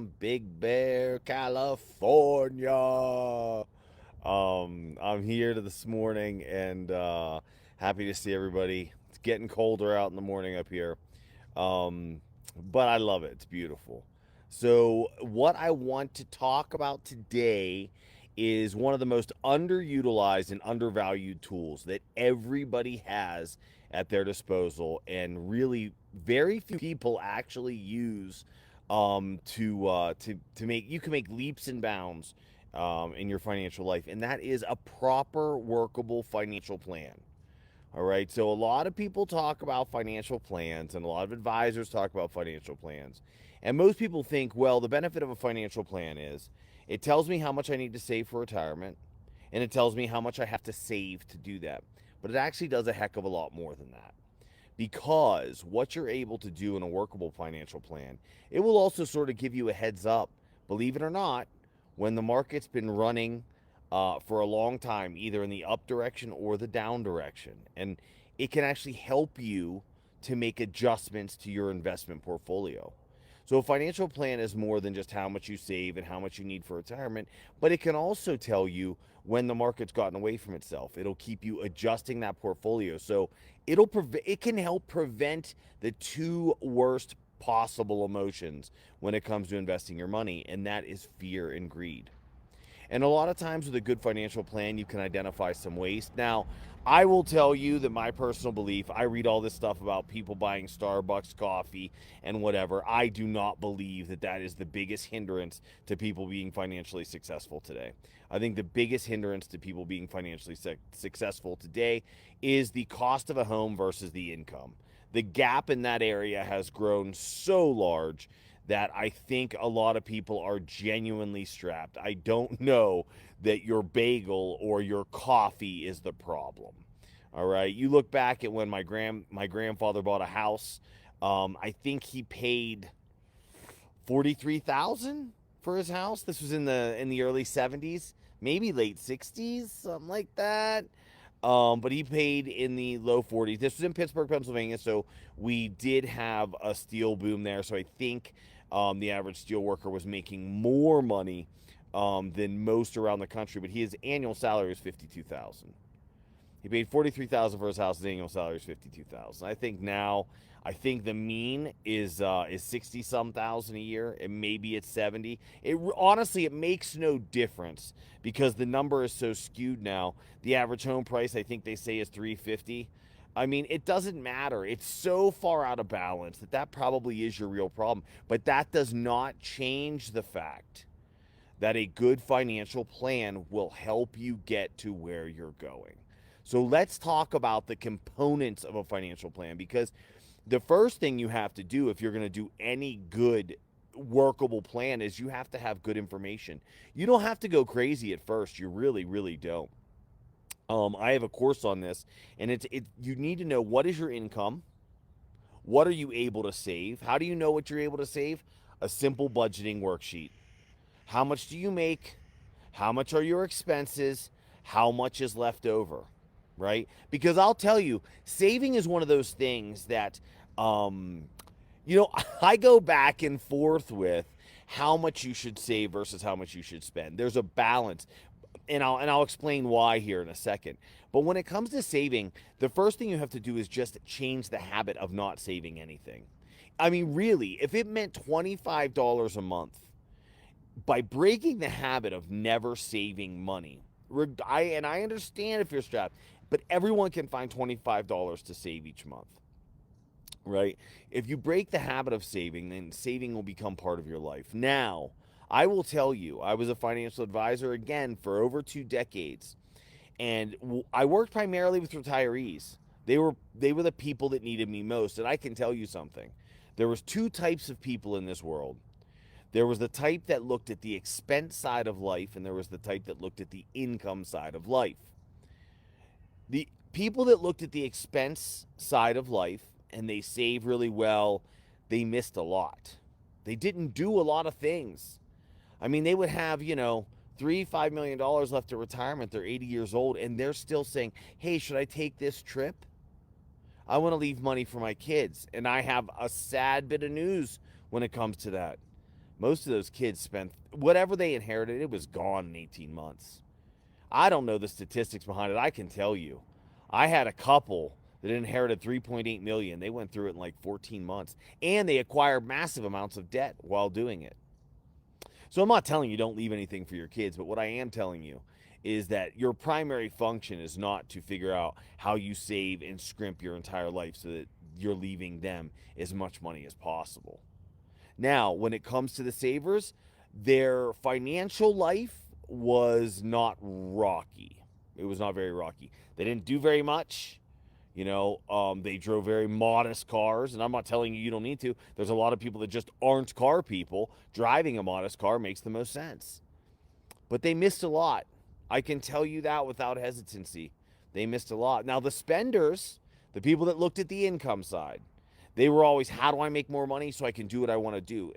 from Big Bear, California. I'm here this morning and happy to see everybody. It's getting colder out in the morning up here, um, but I love it. It's beautiful. So, what I want to talk about today is one of the most underutilized and undervalued tools that everybody has at their disposal, and really very few people actually use to make you can make leaps and bounds in your financial life, and that is a proper workable financial plan. All right. So a lot of people talk about financial plans and a lot of advisors talk about financial plans. And most people think, well, the benefit of a financial plan is it tells me how much I need to save for retirement and it tells me how much I have to save to do that. But it actually does a heck of a lot more than that. Because what you're able to do in a workable financial plan, it will also sort of give you a heads up, believe it or not, when the market's been running for a long time, either in the up direction or the down direction. And it can actually help you to make adjustments to your investment portfolio. So a financial plan is more than just how much you save and how much you need for retirement, but it can also tell you when the market's gotten away from itself. It'll keep you adjusting that portfolio. So it can help prevent the two worst possible emotions when it comes to investing your money, and that is fear and greed. And a lot of times with a good financial plan, you can identify some waste. Now, I will tell you that my personal belief, I read all this stuff about people buying Starbucks coffee and whatever. I do not believe that that is the biggest hindrance to people being financially successful today. I think the biggest hindrance to people being financially successful today is the cost of a home versus the income. The gap in that area has grown so large that I think a lot of people are genuinely strapped. I don't know that your bagel or your coffee is the problem. All right, you look back at when my grandfather bought a house. I think he paid 43,000 for his house. This was in the early 70s, maybe late 60s, something like that. But he paid in the low 40s. This was in Pittsburgh, Pennsylvania, so we did have a steel boom there. So I think the average steel worker was making more money than most around the country. But his annual salary was 52,000. He paid 43,000 for his house. His annual salary is 52,000. I think the mean is 60 some thousand a year, and maybe it's 70. It makes no difference because the number is so skewed now. The average home price, I think they say, is 350. I mean, it doesn't matter. It's so far out of balance that probably is your real problem. But that does not change the fact that a good financial plan will help you get to where you're going. So let's talk about the components of a financial plan, because the first thing you have to do if you're going to do any good workable plan is you have to have good information. You don't have to go crazy at first. You really, really don't. I have a course on this, and you need to know what is your income, what are you able to save, how do you know what you're able to save? A simple budgeting worksheet. How much do you make? How much are your expenses? How much is left over? Right? Because I'll tell you, saving is one of those things that, I go back and forth with how much you should save versus how much you should spend. There's a balance, and I'll explain why here in a second. But when it comes to saving, the first thing you have to do is just change the habit of not saving anything. I mean, really, if it meant $25 a month, by breaking the habit of never saving money, I understand if you're strapped, but everyone can find $25 to save each month, right? If you break the habit of saving, then saving will become part of your life. Now, I will tell you, I was a financial advisor again for over 2 decades, and I worked primarily with retirees. They were the people that needed me most, and I can tell you something. There was two types of people in this world. There was the type that looked at the expense side of life, and there was the type that looked at the income side of life. The people that looked at the expense side of life and they saved really well, they missed a lot. They didn't do a lot of things. I mean, they would have, $3-5 million left at retirement. They're 80 years old, and they're still saying, hey, should I take this trip? I want to leave money for my kids. And I have a sad bit of news when it comes to that. Most of those kids spent whatever they inherited, it was gone in 18 months. I don't know the statistics behind it. I can tell you. I had a couple that inherited 3.8 million. They went through it in like 14 months and they acquired massive amounts of debt while doing it. So I'm not telling you don't leave anything for your kids, but what I am telling you is that your primary function is not to figure out how you save and scrimp your entire life so that you're leaving them as much money as possible. Now, when it comes to the savers, their financial life was not rocky. It was not very rocky. They didn't do very much. They drove very modest cars, and I'm not telling you you don't need to. There's a lot of people that just aren't car people. Driving a modest car makes the most sense. But they missed a lot. I can tell you that without hesitancy. They missed a lot. Now, the spenders, the people that looked at the income side, they were always, how do I make more money so I can do what I want to do?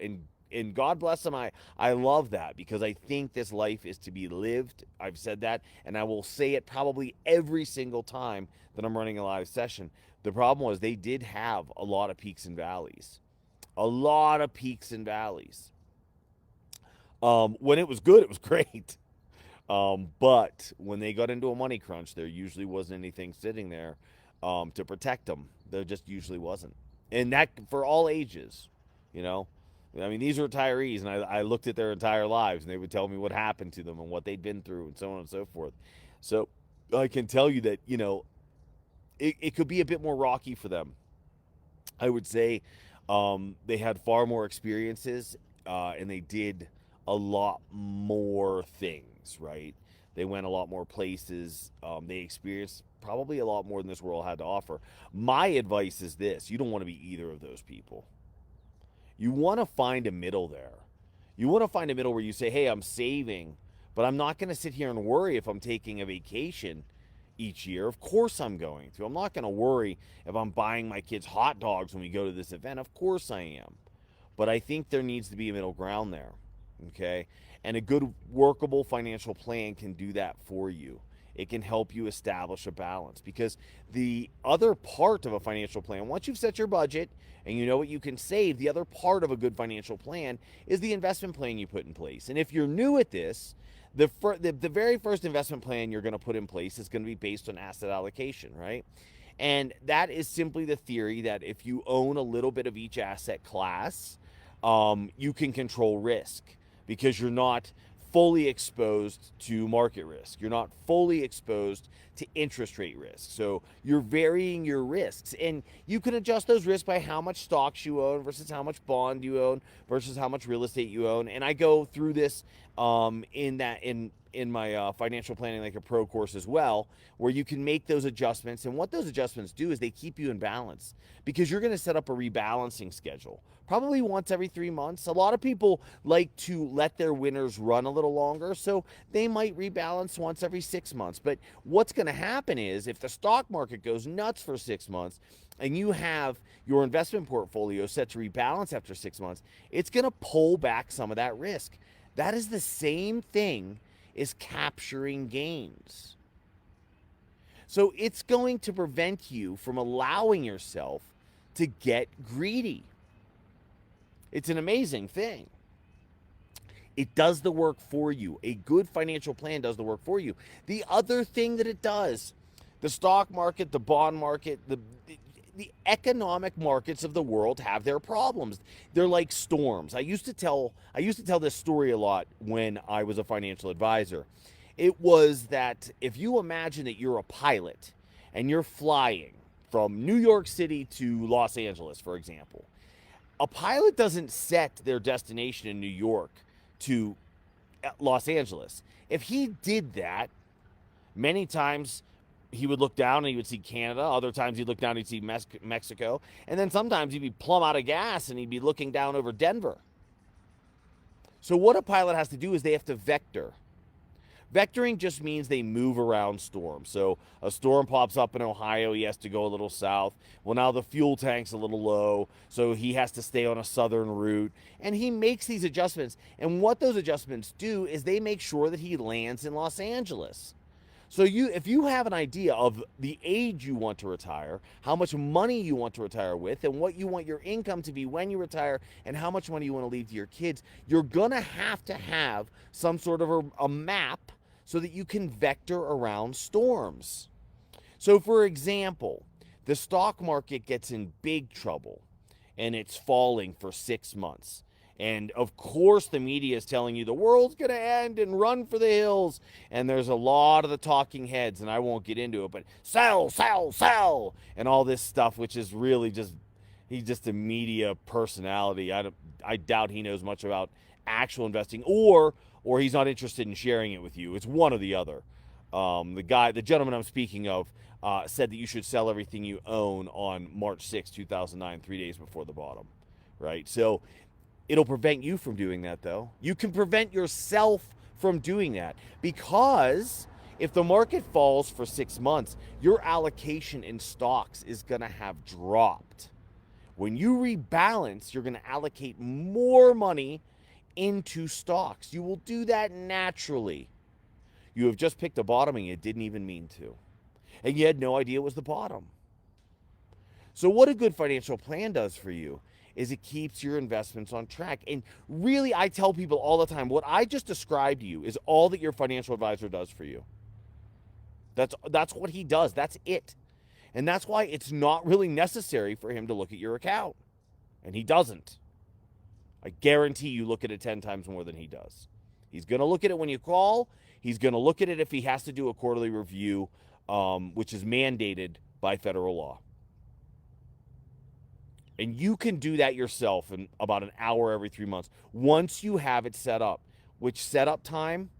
And God bless them. I love that because I think this life is to be lived. I've said that, and I will say it probably every single time that I'm running a live session. The problem was they did have a lot of peaks and valleys. A lot of peaks and valleys. When it was good, it was great. But when they got into a money crunch, there usually wasn't anything sitting there to protect them. There just usually wasn't. And that for all ages, you know. I mean, these are retirees, and I looked at their entire lives, and they would tell me what happened to them and what they'd been through and so on and so forth. So I can tell you that, it could be a bit more rocky for them. I would say they had far more experiences, and they did a lot more things, right? They went a lot more places. They experienced probably a lot more than this world had to offer. My advice is this: you don't want to be either of those people. You want to find a middle there. You want to find a middle where you say, hey, I'm saving, but I'm not going to sit here and worry if I'm taking a vacation each year. Of course I'm going to. I'm not going to worry if I'm buying my kids hot dogs when we go to this event. Of course I am. But I think there needs to be a middle ground there. Okay? And a good workable financial plan can do that for you. It can help you establish a balance, because the other part of a financial plan, once you've set your budget and you know what you can save, the other part of a good financial plan is the investment plan you put in place. And if you're new at this, the very first investment plan you're going to put in place is going to be based on asset allocation, right? And that is simply the theory that if you own a little bit of each asset class, you can control risk because you're not fully exposed to market risk. You're not fully exposed to interest rate risk. So you're varying your risks, and you can adjust those risks by how much stocks you own versus how much bond you own versus how much real estate you own. And I go through this in my financial planning like a pro course as well, where you can make those adjustments. And what those adjustments do is they keep you in balance, because you're going to set up a rebalancing schedule probably once every 3 months. A lot of people like to let their winners run a little longer, so they might rebalance once every 6 months. But what's going to happen is if the stock market goes nuts for 6 months and you have your investment portfolio set to rebalance after 6 months, it's going to pull back some of that risk. That is the same thing as capturing gains. So it's going to prevent you from allowing yourself to get greedy. It's an amazing thing. It does the work for you. A good financial plan does the work for you. The other thing that it does, the stock market, the bond market, the economic markets of the world have their problems. They're like storms. I used to tell this story a lot when I was a financial advisor. It was that if you imagine that you're a pilot and you're flying from New York City to Los Angeles, for example, a pilot doesn't set their destination in New York to Los Angeles. If he did that, many times he would look down and he would see Canada. Other times he'd look down and he'd see Mexico. And then sometimes he'd be plumb out of gas and he'd be looking down over Denver. So what a pilot has to do is they have to vector. Vectoring just means they move around storms. So a storm pops up in Ohio, he has to go a little south. Well, now the fuel tank's a little low, so he has to stay on a southern route. And he makes these adjustments. And what those adjustments do is they make sure that he lands in Los Angeles. So if you have an idea of the age you want to retire, how much money you want to retire with, and what you want your income to be when you retire, and how much money you want to leave to your kids, you're going to have some sort of a map so that you can vector around storms. So for example, the stock market gets in big trouble and it's falling for 6 months. And of course, the media is telling you the world's going to end and run for the hills. And there's a lot of the talking heads, and I won't get into it, but sell, sell, sell, and all this stuff, which is really just, he's just a media personality. I doubt he knows much about actual investing, or he's not interested in sharing it with you. It's one or the other. The gentleman I'm speaking of, said that you should sell everything you own on March 6, 2009, 3 days before the bottom, right? So it'll prevent you from doing that, though. You can prevent yourself from doing that, because if the market falls for 6 months, your allocation in stocks is going to have dropped. When you rebalance, you're going to allocate more money into stocks. You will do that naturally. You have just picked a bottom and you didn't even mean to. And you had no idea it was the bottom. So what a good financial plan does for you is it keeps your investments on track. And really, I tell people all the time, what I just described to you is all that your financial advisor does for you. That's what he does. That's it. And that's why it's not really necessary for him to look at your account. And he doesn't. I guarantee you look at it 10 times more than he does. He's going to look at it when you call. He's going to look at it if he has to do a quarterly review, which is mandated by federal law. And you can do that yourself in about an hour every 3 months once you have it set up. Which setup time?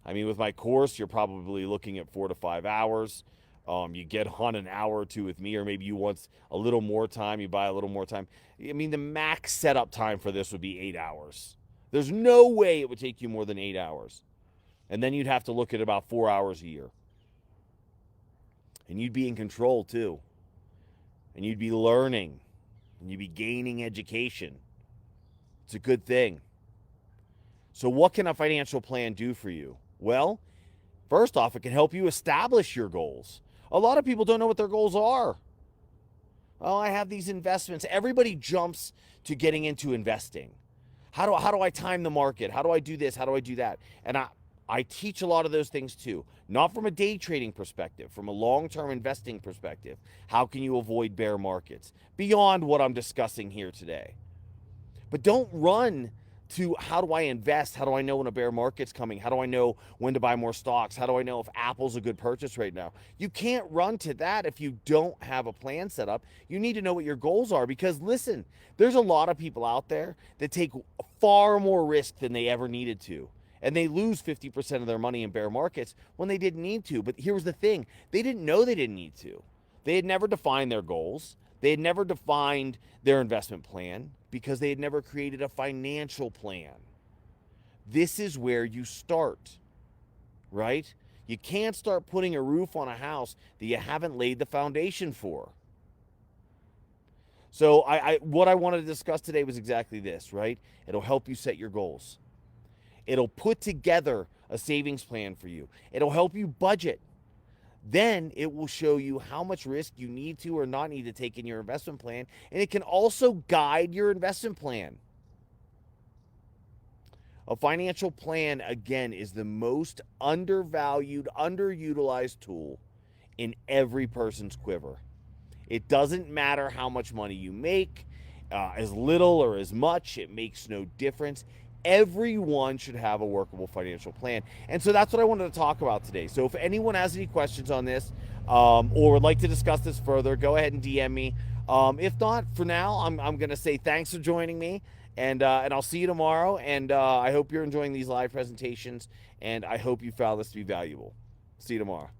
I mean, with my course, you're probably looking at 4 to 5 hours. You get on an hour or two with me, or maybe you want a little more time, you buy a little more time. I mean, the max setup time for this would be 8 hours. There's no way it would take you more than 8 hours. And then you'd have to look at about 4 hours a year. And you'd be in control too. And you'd be learning. And you'd be gaining education. It's a good thing. So what can a financial plan do for you? Well, first off, it can help you establish your goals. A lot of people don't know what their goals are. Oh, I have these investments. Everybody jumps to getting into investing. How do I time the market? How do I do this? How do I do that? And I teach a lot of those things too. Not from a day trading perspective, from a long-term investing perspective. How can you avoid bear markets? Beyond what I'm discussing here today. But don't run to how do I invest? How do I know when a bear market's coming? How do I know when to buy more stocks? How do I know if Apple's a good purchase right now? You can't run to that if you don't have a plan set up. You need to know what your goals are, because listen, there's a lot of people out there that take far more risk than they ever needed to. And they lose 50% of their money in bear markets when they didn't need to. But here's the thing. They didn't know they didn't need to. They had never defined their goals. They had never defined their investment plan because they had never created a financial plan. This is where you start, right? You can't start putting a roof on a house that you haven't laid the foundation for. So what I wanted to discuss today was exactly this, right? It'll help you set your goals. It'll put together a savings plan for you. It'll help you budget. Then it will show you how much risk you need to or not need to take in your investment plan. And it can also guide your investment plan. A financial plan, again, is the most undervalued, underutilized tool in every person's quiver. It doesn't matter how much money you make, as little or as much, it makes no difference. Everyone should have a workable financial plan. And so that's what I wanted to talk about today. So if anyone has any questions on this or would like to discuss this further, go ahead and DM me. If not, for now, I'm going to say thanks for joining me, and I'll see you tomorrow. And I hope you're enjoying these live presentations, and I hope you found this to be valuable. See you tomorrow.